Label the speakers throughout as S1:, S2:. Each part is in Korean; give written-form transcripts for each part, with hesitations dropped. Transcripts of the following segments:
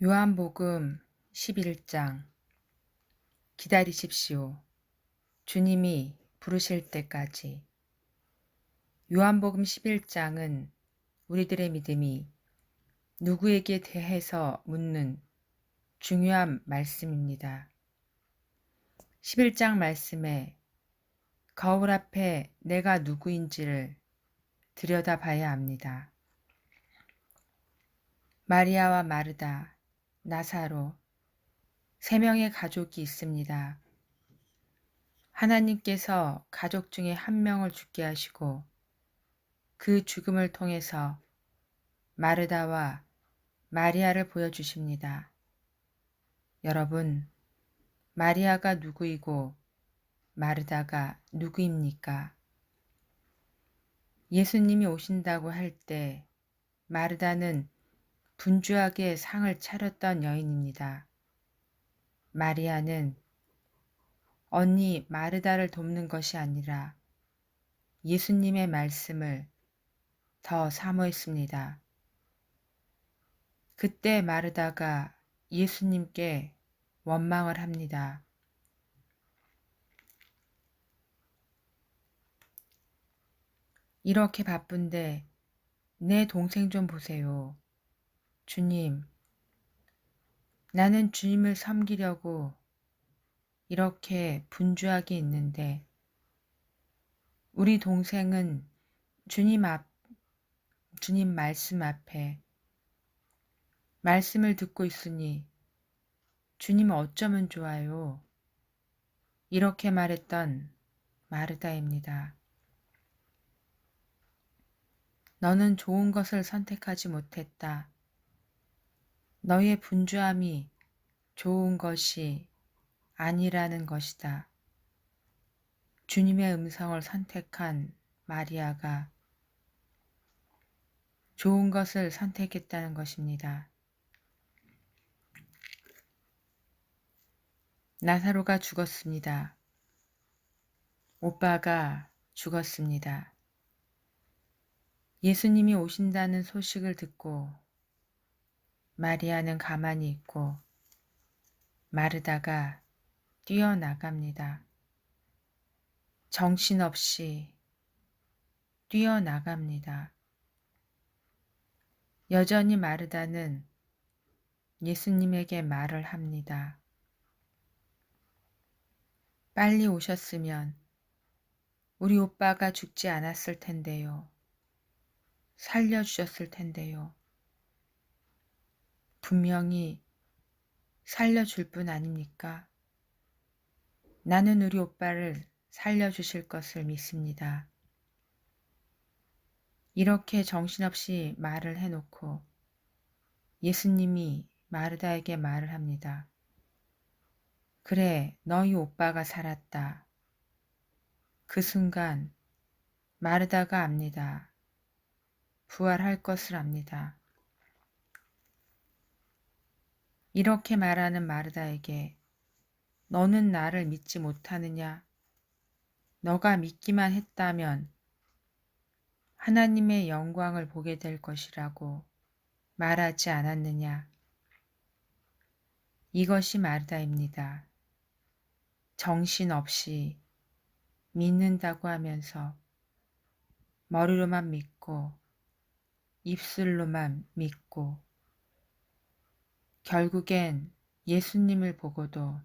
S1: 요한복음 11장. 기다리십시오. 주님이 부르실 때까지. 요한복음 11장은 우리들의 믿음이 누구에게 대해서 묻는 중요한 말씀입니다. 11장 말씀에 거울 앞에 내가 누구인지를 들여다봐야 합니다. 마리아와 마르다, 나사로, 세 명의 가족이 있습니다. 하나님께서 가족 중에 한 명을 죽게 하시고 그 죽음을 통해서 마르다와 마리아를 보여주십니다. 여러분, 마리아가 누구이고 마르다가 누구입니까? 예수님이 오신다고 할 때 마르다는 분주하게 상을 차렸던 여인입니다. 마리아는 언니 마르다를 돕는 것이 아니라 예수님의 말씀을 더 사모했습니다. 그때 마르다가 예수님께 원망을 합니다. 이렇게 바쁜데 내 동생 좀 보세요. 주님, 나는 주님을 섬기려고 이렇게 분주하게 있는데 우리 동생은 주님 말씀 앞에 말씀을 듣고 있으니 주님 어쩌면 좋아요. 이렇게 말했던 마르다입니다. 너는 좋은 것을 선택하지 못했다. 너의 분주함이 좋은 것이 아니라는 것이다. 주님의 음성을 선택한 마리아가 좋은 것을 선택했다는 것입니다. 나사로가 죽었습니다. 오빠가 죽었습니다. 예수님이 오신다는 소식을 듣고 마리아는 가만히 있고 마르다가 뛰어나갑니다. 정신없이 뛰어나갑니다. 여전히 마르다는 예수님에게 말을 합니다. 빨리 오셨으면 우리 오빠가 죽지 않았을 텐데요. 살려주셨을 텐데요. 분명히 살려줄 분 아닙니까? 나는 우리 오빠를 살려주실 것을 믿습니다. 이렇게 정신없이 말을 해놓고 예수님이 마르다에게 말을 합니다. 그래, 너희 오빠가 살았다. 그 순간 마르다가 압니다. 부활할 것을 압니다. 이렇게 말하는 마르다에게 너는 나를 믿지 못하느냐? 너가 믿기만 했다면 하나님의 영광을 보게 될 것이라고 말하지 않았느냐? 이것이 마르다입니다. 정신없이 믿는다고 하면서 머리로만 믿고 입술로만 믿고 결국엔 예수님을 보고도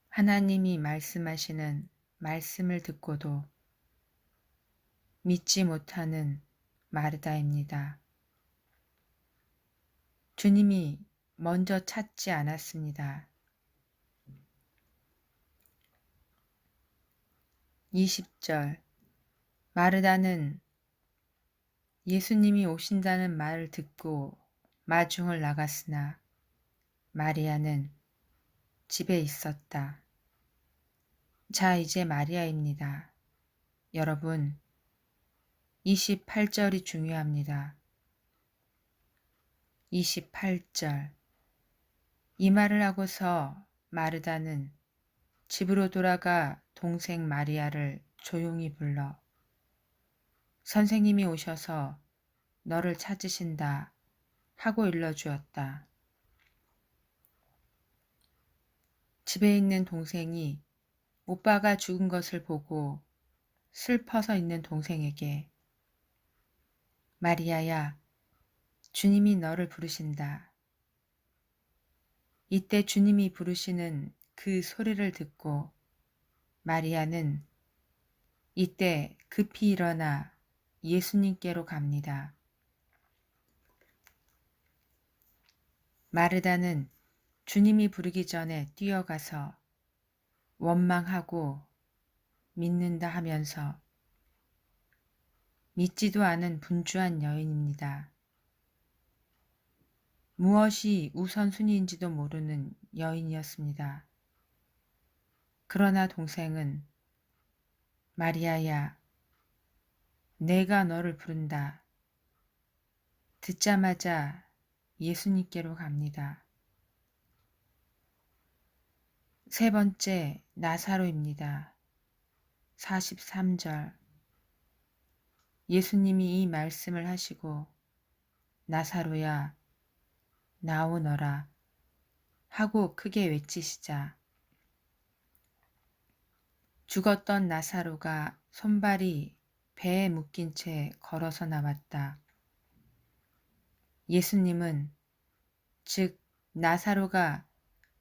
S1: 하나님이 말씀하시는 말씀을 듣고도 믿지 못하는 마르다입니다. 주님이 먼저 찾지 않았습니다. 20절. 마르다는 예수님이 오신다는 말을 듣고 마중을 나갔으나 마리아는 집에 있었다. 자, 이제 마리아입니다. 여러분, 28절이 중요합니다. 28절. 이 말을 하고서 마르다는 집으로 돌아가 동생 마리아를 조용히 불러 선생님이 오셔서 너를 찾으신다 하고 일러주었다. 집에 있는 동생이 오빠가 죽은 것을 보고 슬퍼서 있는 동생에게 마리아야, 주님이 너를 부르신다. 이때 주님이 부르시는 그 소리를 듣고 마리아는 이때 급히 일어나 예수님께로 갑니다. 마르다는 주님이 부르기 전에 뛰어가서 원망하고 믿는다 하면서 믿지도 않은 분주한 여인입니다. 무엇이 우선순위인지도 모르는 여인이었습니다. 그러나 동생은 마리아야, 내가 너를 부른다. 듣자마자 예수님께로 갑니다. 세 번째 나사로입니다. 43절 예수님이 이 말씀을 하시고 나사로야 나오너라 하고 크게 외치시자 죽었던 나사로가 손발이 배에 묶인 채 걸어서 나왔다. 예수님은 즉 나사로가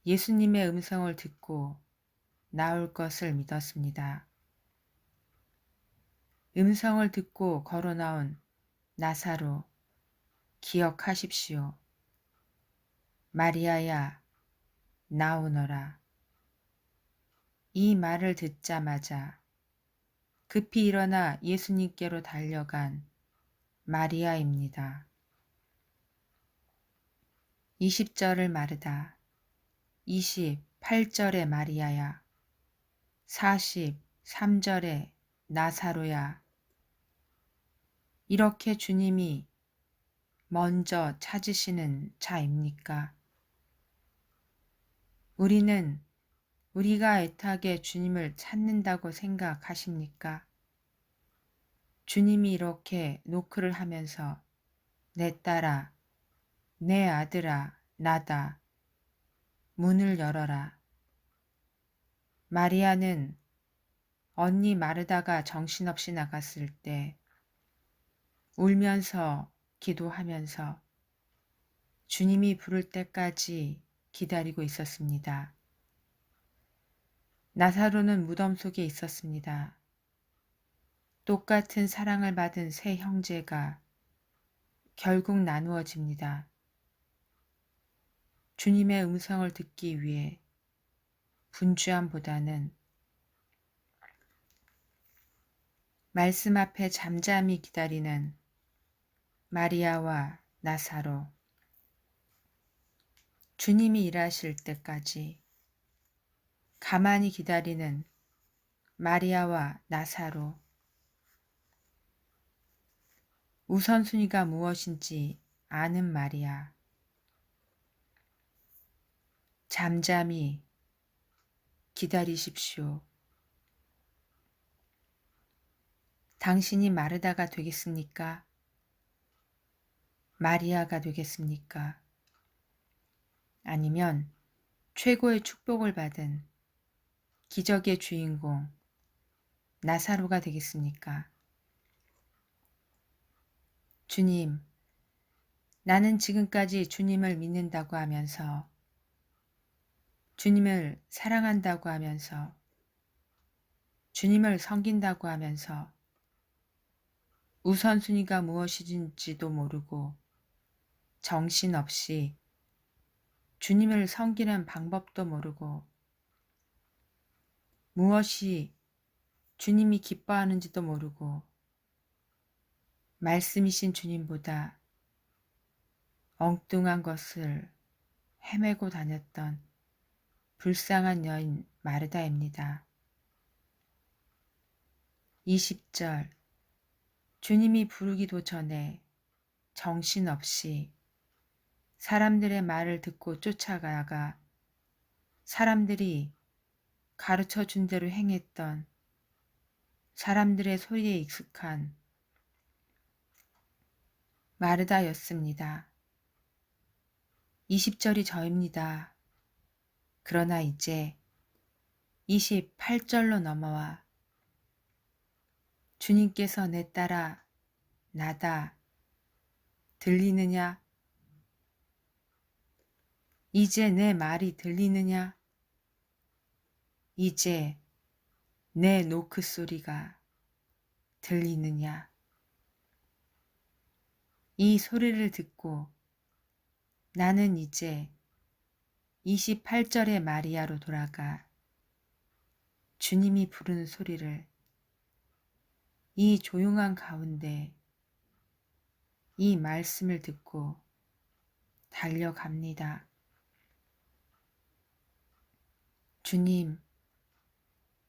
S1: 예수님의 음성을 듣고 나올 것을 믿었습니다. 음성을 듣고 걸어 나온 나사로 기억하십시오. 마리아야 나오너라. 이 말을 듣자마자 급히 일어나 예수님께로 달려간 마리아입니다. 20절을 마르다, 28절의 마리아야, 43절의 나사로야. 이렇게 주님이 먼저 찾으시는 자입니까? 우리는 우리가 애타게 주님을 찾는다고 생각하십니까? 주님이 이렇게 노크를 하면서 내 딸아, 내 아들아, 나다. 문을 열어라. 마리아는 언니 마르다가 정신없이 나갔을 때 울면서 기도하면서 주님이 부를 때까지 기다리고 있었습니다. 나사로는 무덤 속에 있었습니다. 똑같은 사랑을 받은 세 형제가 결국 나누어집니다. 주님의 음성을 듣기 위해 분주함보다는 말씀 앞에 잠잠히 기다리는 마리아와 나사로, 주님이 일하실 때까지 가만히 기다리는 마리아와 나사로, 우선순위가 무엇인지 아는 마리아, 잠잠히 기다리십시오. 당신이 마르다가 되겠습니까? 마리아가 되겠습니까? 아니면 최고의 축복을 받은 기적의 주인공 나사로가 되겠습니까? 주님, 나는 지금까지 주님을 믿는다고 하면서 주님을 사랑한다고 하면서 주님을 섬긴다고 하면서 우선순위가 무엇인지도 모르고 정신없이 주님을 섬기는 방법도 모르고 무엇이 주님이 기뻐하는지도 모르고 말씀이신 주님보다 엉뚱한 것을 헤매고 다녔던 불쌍한 여인 마르다입니다. 20절 주님이 부르기도 전에 정신없이 사람들의 말을 듣고 쫓아가가 사람들이 가르쳐 준 대로 행했던 사람들의 소리에 익숙한 마르다였습니다. 20절이 저입니다. 그러나 이제 28절로 넘어와 주님께서 내 딸아 나다 들리느냐? 이제 내 말이 들리느냐? 이제 내 노크 소리가 들리느냐? 이 소리를 듣고 나는 이제 28절의 마리아로 돌아가 주님이 부르는 소리를 이 조용한 가운데 이 말씀을 듣고 달려갑니다. 주님,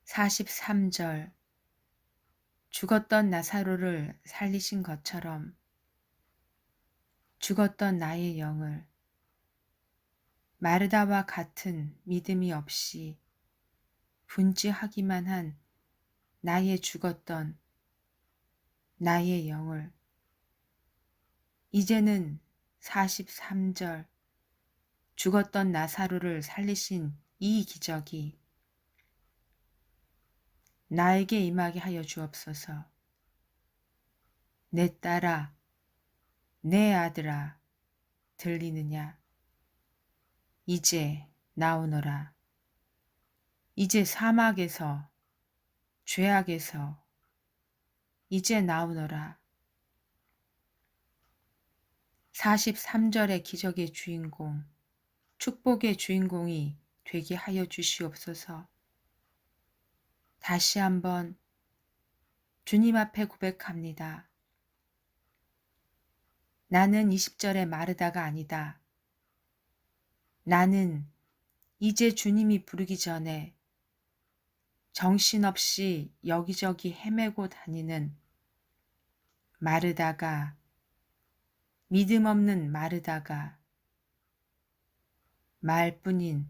S1: 43절 죽었던 나사로를 살리신 것처럼 죽었던 나의 영을 마르다와 같은 믿음이 없이 분지하기만 한 나의 죽었던 나의 영을 이제는 43절 죽었던 나사로를 살리신 이 기적이 나에게 임하게 하여 주옵소서. 내 딸아, 내 아들아, 들리느냐? 이제 나오너라. 이제 사막에서, 죄악에서 이제 나오너라. 43절의 기적의 주인공, 축복의 주인공이 되게 하여 주시옵소서. 다시 한번 주님 앞에 고백합니다. 나는 20절의 마르다가 아니다. 나는 이제 주님이 부르기 전에 정신없이 여기저기 헤매고 다니는 마르다가, 믿음 없는 마르다가, 말뿐인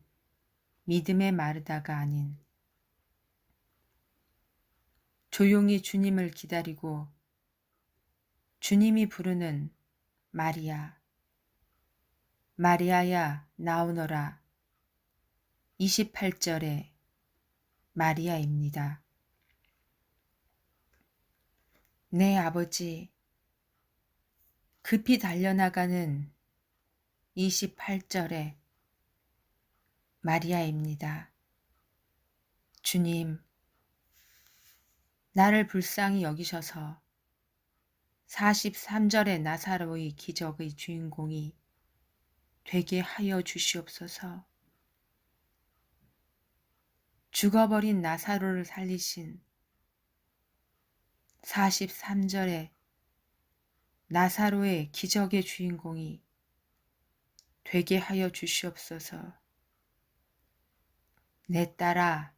S1: 믿음의 마르다가 아닌 조용히 주님을 기다리고 주님이 부르는 마리아, 마리아야 나오너라 28절의 마리아입니다. 내 아버지, 급히 달려나가는 28절의 마리아입니다. 주님, 나를 불쌍히 여기셔서 43절의 나사로의 기적의 주인공이 되게 하여 주시옵소서. 죽어버린 나사로를 살리신 43절의 나사로의 기적의 주인공이 되게 하여 주시옵소서. 내 딸아,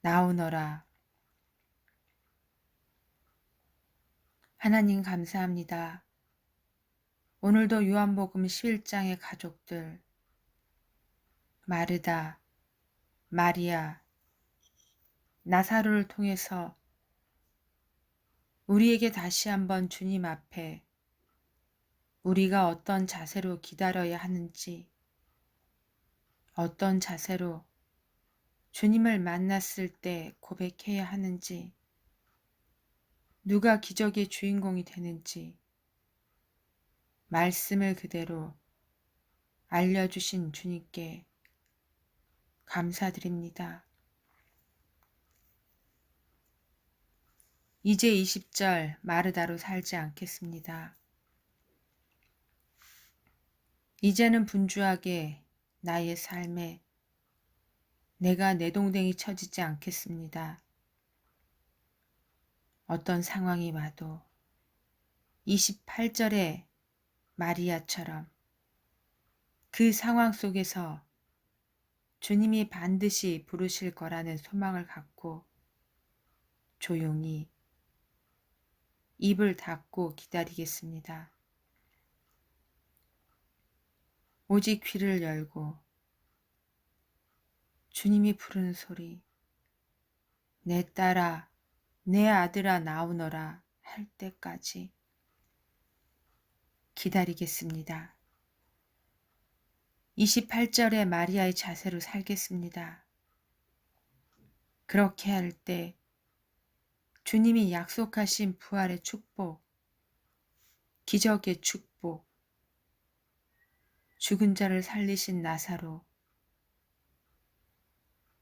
S1: 나오너라. 하나님 감사합니다. 오늘도 요한복음 11장의 가족들, 마르다, 마리아, 나사로를 통해서 우리에게 다시 한번 주님 앞에 우리가 어떤 자세로 기다려야 하는지, 어떤 자세로 주님을 만났을 때 고백해야 하는지, 누가 기적의 주인공이 되는지 말씀을 그대로 알려주신 주님께 감사드립니다. 이제 20절 마르다로 살지 않겠습니다. 이제는 분주하게 나의 삶에 내가 내동댕이 쳐지지 않겠습니다. 어떤 상황이 와도 28절의 마리아처럼 그 상황 속에서 주님이 반드시 부르실 거라는 소망을 갖고 조용히 입을 닫고 기다리겠습니다. 오직 귀를 열고 주님이 부르는 소리, 내 딸아, 내 아들아 나오너라 할 때까지 기다리겠습니다. 28절의 마리아의 자세로 살겠습니다. 그렇게 할 때 주님이 약속하신 부활의 축복, 기적의 축복, 죽은 자를 살리신 나사로,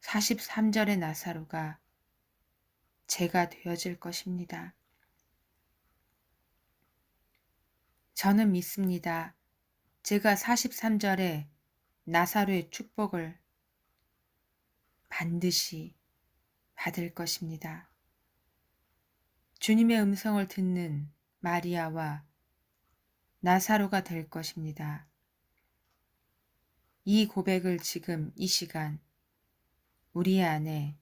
S1: 43절의 나사로가 제가 되어질 것입니다. 저는 믿습니다. 제가 43절에 나사로의 축복을 반드시 받을 것입니다. 주님의 음성을 듣는 마리아와 나사로가 될 것입니다. 이 고백을 지금 이 시간 우리 안에,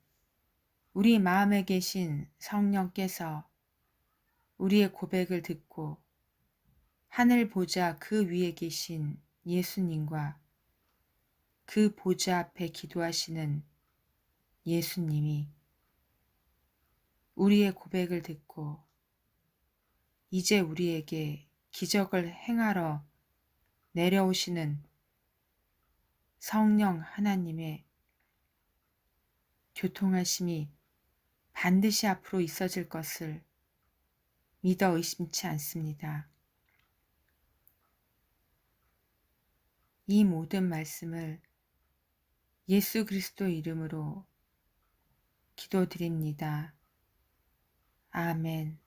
S1: 우리 마음에 계신 성령께서 우리의 고백을 듣고 하늘 보좌 그 위에 계신 예수님과 그 보좌 앞에 기도하시는 예수님이 우리의 고백을 듣고 이제 우리에게 기적을 행하러 내려오시는 성령 하나님의 교통하심이 반드시 앞으로 있어질 것을 믿어 의심치 않습니다. 이 모든 말씀을 예수 그리스도 이름으로 기도드립니다. 아멘.